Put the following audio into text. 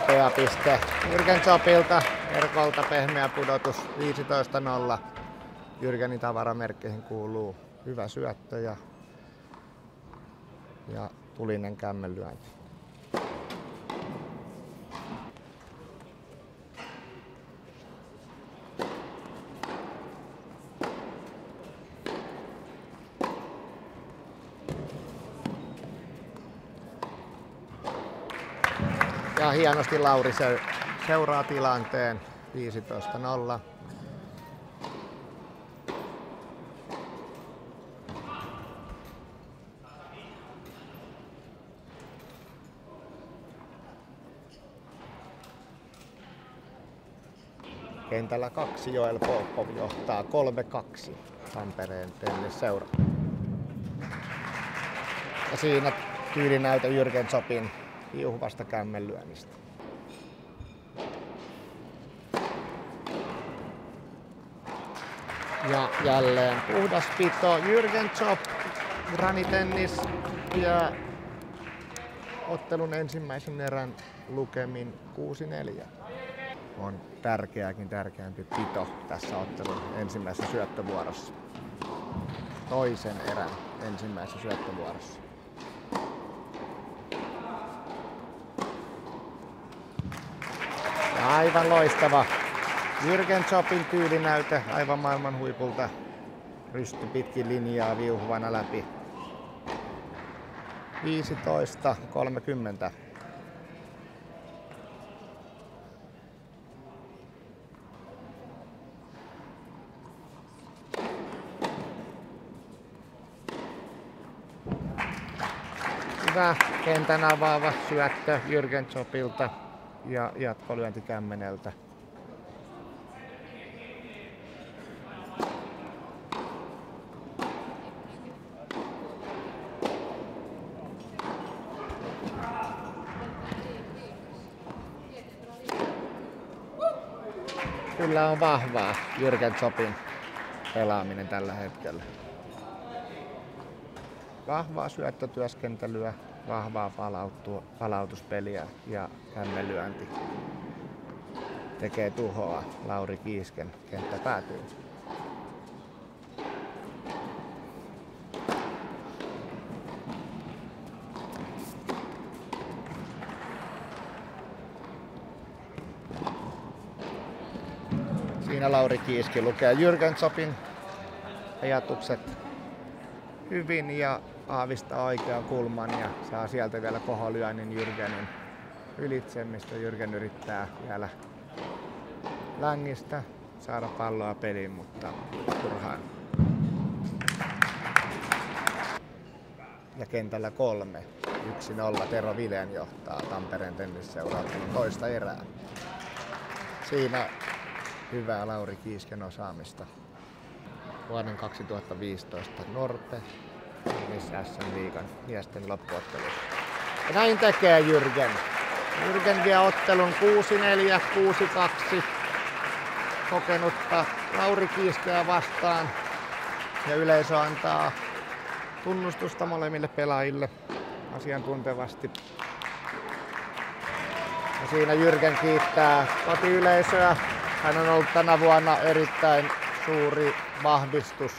nopea piste Jürgen Zoppilta. Erkolta pehmeä pudotus 15-0. Jürgenin tavaramerkkeihin kuuluu hyvä syöttö ja tulinen kämmenlyönti. Ja hienosti Lauri seuraa tilanteen 15-0. Kentällä 2 Joel Popov johtaa 3-2 Tampereen tennisseura. Ja siinä tyylinäytö Jürgen Zoppin hiuhuvasta kämmenlyönnistä. Ja jälleen puhdas pito. Jürgen Zopp, granitennis ja ottelun ensimmäisen erän lukemin 6-4. On tärkeämpi pito tässä ottelun ensimmäisessä syöttövuorossa. Toisen erän ensimmäisessä syöttövuorossa. Ja aivan loistava Jürgen Zoppin tyylinäyte aivan maailman huipulta. Rysty pitkin linjaa viuhuvana läpi. 15-30. Hyvä kentän avaava syöttö Jürgen Zoppilta ja jatkolyönti kämmeneltä. Kyllä on vahvaa Jürgen Zoppin pelaaminen tällä hetkellä. Vahvaa syöttötyöskentelyä, vahvaa palautuspeliä ja kämmenlyönti tekee tuhoa Lauri Kiisken kenttä päätyy. Siinä Lauri Kiiski lukee Jürgen Zoppin ajatukset hyvin ja aavistaa oikean kulman ja saa sieltä vielä koholyönnin Jürgenin ylitse, mistä Jürgen yrittää vielä längistä saada palloa peliin, mutta turhaan. Ja kentällä 3. 1-0 Tero Vilén johtaa Tampereen tennisseuraa toista erää. Siinä hyvää Lauri Kiisken osaamista. Vuoden 2015 Norpe missä SM-liigan miesten loppuottelussa. Ja näin tekee Jürgen. Jürgen vie ottelun 6-4, 6-2 kokenutta Lauri Kiiskeä vastaan. Ja yleisö antaa tunnustusta molemmille pelaajille asiantuntevasti. Ja siinä Jürgen kiittää kotiyleisöä. Hän on ollut tänä vuonna erittäin suuri vahvistus